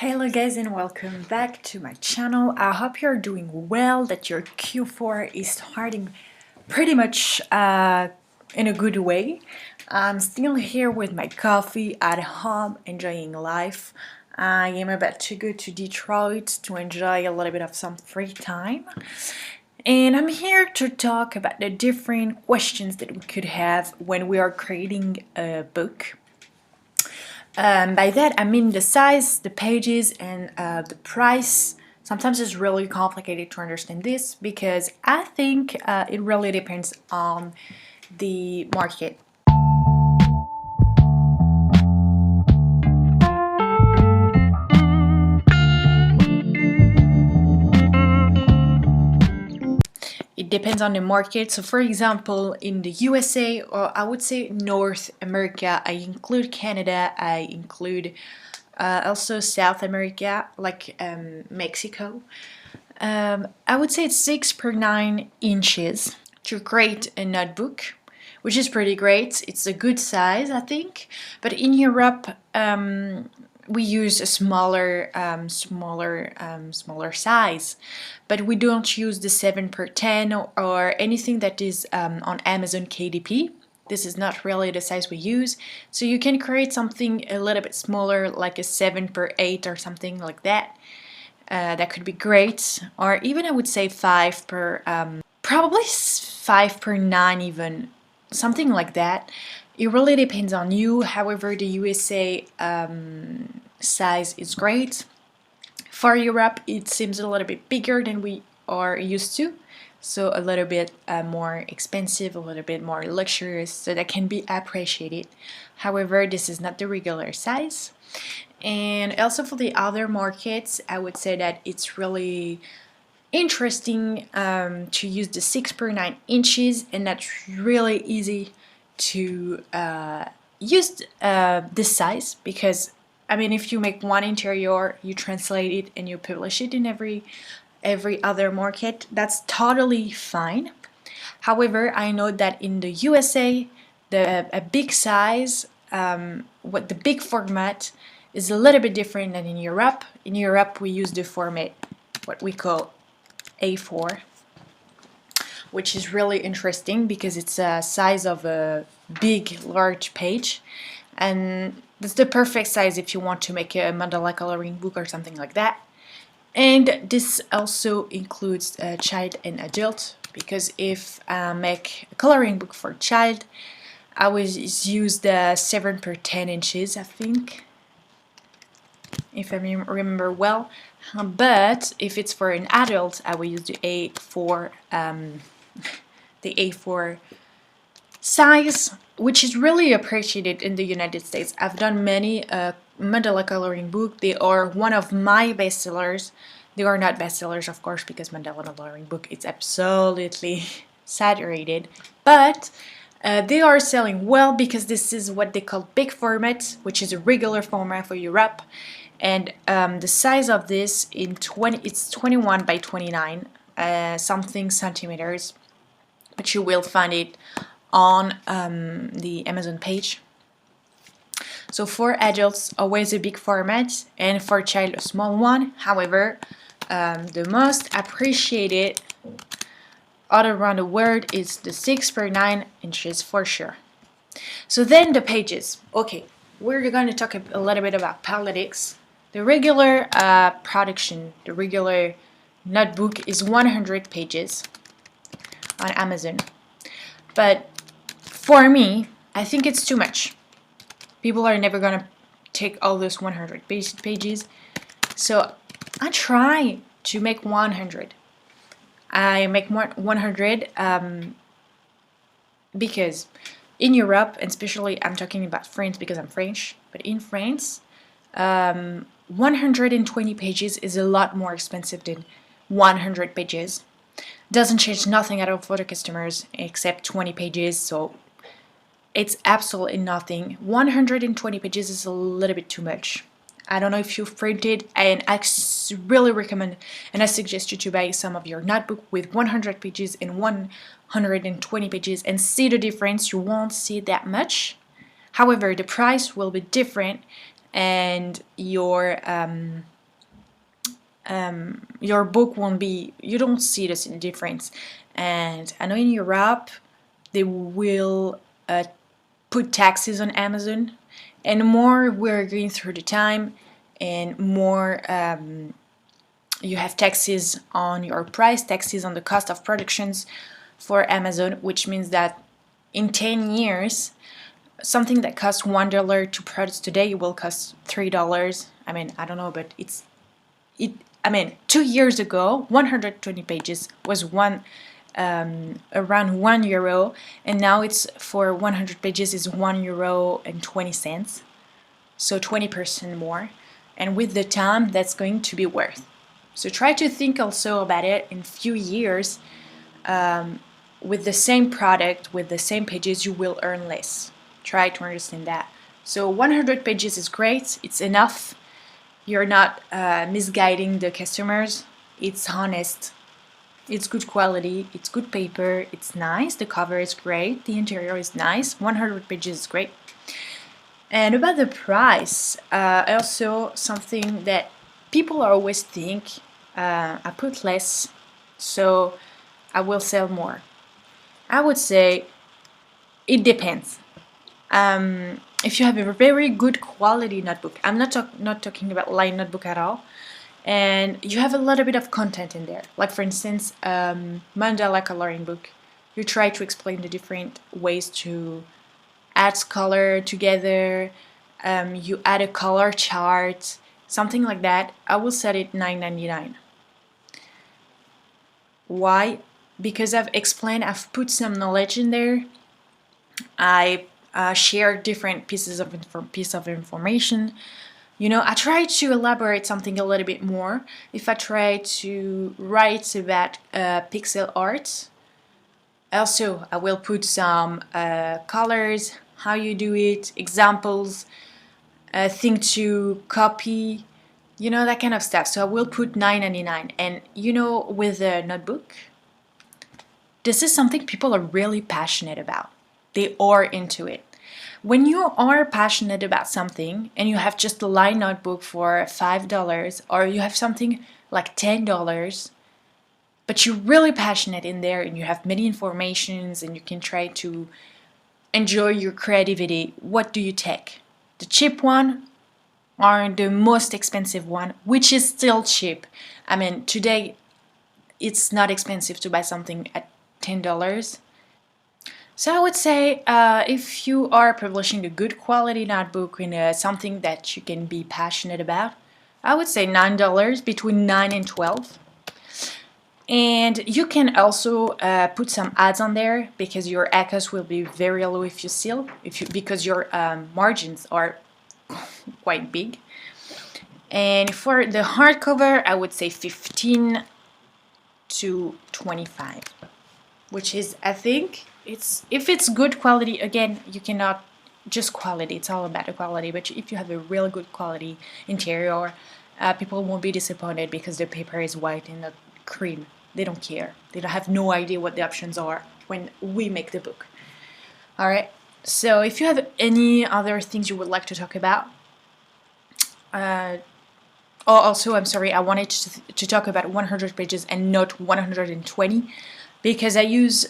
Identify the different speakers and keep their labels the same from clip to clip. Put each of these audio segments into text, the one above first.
Speaker 1: Hello guys and welcome back to my channel. I hope you're doing well, that your Q4 is starting pretty much in a good way. I'm still here with my coffee at home enjoying life. I am about to go to Detroit to enjoy a little bit of some free time. And I'm here to talk about the different questions that we could have when we are creating a book. By that I mean the size, the pages, and the price. Sometimes it's really complicated to understand this because I think it really depends on the market. It depends on the market. So for example, in the USA, or I would say North America, I include Canada, I include also South America, like Mexico. I would say it's 6 per 9 inches to create a notebook, which is pretty great. It's a good size, I think. But in Europe, we use a smaller size, but we don't use the 7 per 10 or anything that is on Amazon KDP. This is not really the size we use, so you can create something a little bit smaller, like a 7 per 8 or something like that. That could be great, or even I would say 5 per probably 5 per 9, even something like that. It really depends on you. However, the USA size is great. For Europe, it seems a little bit bigger than we are used to, so a little bit more expensive, a little bit more luxurious, so that can be appreciated. However, this is not the regular size. And also for the other markets, I would say that it's really interesting to use the 6 per 9 inches, and that's really easy to use this size, because I mean, if you make one interior, you translate it and you publish it in every other market, that's totally fine. However, I know that in the USA, a big size, what the big format is a little bit different than in Europe. In Europe, we use the format, what we call A4, which is really interesting because it's a size of a big, large page, and that's the perfect size if you want to make a mandala coloring book or something like that. And this also includes child and adult, because if I make a coloring book for a child, I will use the 7 per 10 inches, I think, if I remember well. But if it's for an adult, I will use the A4 size, which is really appreciated in the United States. I've done many mandala coloring book. They are one of my bestsellers. They are not bestsellers, of course, because mandala coloring book is absolutely saturated, but they are selling well because this is what they call big format, which is a regular format for Europe. And the size of this it's 21 by 29 something centimeters, but you will find it on the Amazon page. So for adults, always a big format, and for child, a small one. However, the most appreciated all around the world is the 6 per 9 inches for sure. So then the pages. Okay, we're going to talk a little bit about politics. The regular production, the regular notebook is 100 pages on Amazon. But for me, I think it's too much. People are never gonna take all those 100 pages. So I try to make 100. I make more 100 because in Europe, and especially I'm talking about France because I'm French, but in France, 120 pages is a lot more expensive than 100 pages. Doesn't change nothing at all for the customers except 20 pages, so it's absolutely nothing. 120 pages is a little bit too much. I don't know if you've printed, and I really recommend and I suggest you to buy some of your notebook with 100 pages and 120 pages and see the difference. You won't see that much. However, the price will be different, and your your book won't be, you don't see the difference. And I know in Europe they will put taxes on Amazon, and more we're going through the time, and more you have taxes on your price, taxes on the cost of productions for Amazon, which means that in 10 years, something that costs $1 to produce today will cost $3. I mean, I don't know, but it. I mean, 2 years ago, 120 pages was around €1, and now it's for 100 pages is €1.20, so 20% more. And with the time, that's going to be worth. So try to think also about it in few years. With the same product, with the same pages, you will earn less. Try to understand that. So 100 pages is great. It's enough. You're not misguiding the customers. It's honest. It's good quality. It's good paper. It's nice. The cover is great. The interior is nice. 100 pages is great. And about the price, also something that people always think, I put less, so I will sell more. I would say it depends. If you have a very good quality notebook, I'm not talking about light notebook at all, and you have a little bit of content in there, like for instance, mandala coloring book, you try to explain the different ways to add color together, you add a color chart, something like that, I will set it $9.99. Why? Because I've explained, I've put some knowledge in there. I share different pieces of information. You know, I try to elaborate something a little bit more. If I try to write about pixel art, also I will put some colors, how you do it, examples, thing to copy, you know, that kind of stuff. So I will put $9.99. And you know, with a notebook, this is something people are really passionate about. They are into it. When you are passionate about something and you have just a line notebook for $5, or you have something like $10, but you're really passionate in there and you have many informations and you can try to enjoy your creativity, what do you take? The cheap one or the most expensive one, which is still cheap? I mean, today it's not expensive to buy something at $10. So I would say if you are publishing a good quality notebook in something that you can be passionate about, I would say $9, between 9 and 12. And you can also put some ads on there, because your ACOS will be very low if you because your margins are quite big. And for the hardcover, I would say 15 to 25, which is, I think, if it's good quality. Again, you cannot just quality, it's all about the quality, but if you have a really good quality interior, people won't be disappointed because the paper is white and not cream. They don't care. They don't have no idea what the options are when we make the book. Alright, so if you have any other things you would like to talk about, also, I'm sorry, I wanted to talk about 100 pages and not 120, because I use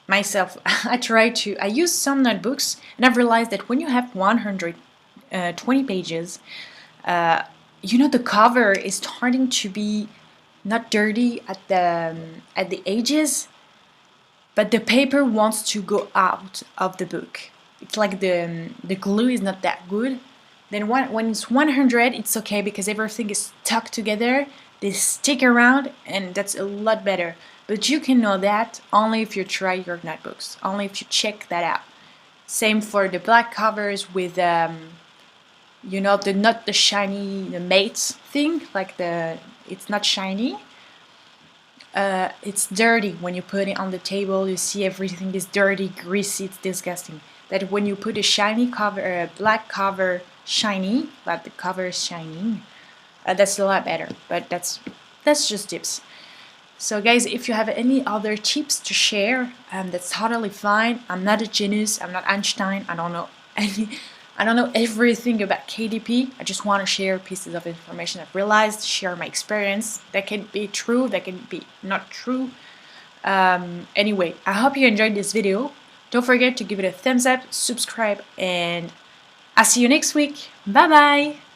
Speaker 1: myself, I use some notebooks, and I've realized that when you have 120 pages, you know, the cover is starting to be not dirty at the edges, but the paper wants to go out of the book. It's like the glue is not that good. Then when it's 100, it's okay because everything is stuck together. They stick around, and that's a lot better. But you can know that only if you try your notebooks, only if you check that out. Same for the black covers with, you know, not the shiny, the matte thing, like it's not shiny. It's dirty when you put it on the table. You see everything is dirty, greasy, it's disgusting. That when you put a shiny cover, a black cover, shiny, like the cover is shining, that's a lot better. But that's just tips. So guys, if you have any other tips to share, that's totally fine. I'm not a genius. I'm not Einstein. I don't know I don't know everything about KDP. I just want to share pieces of information I've realized, share my experience. That can be true, that can be not true. Anyway, I hope you enjoyed this video. Don't forget to give it a thumbs up, subscribe, and I'll see you next week. Bye bye!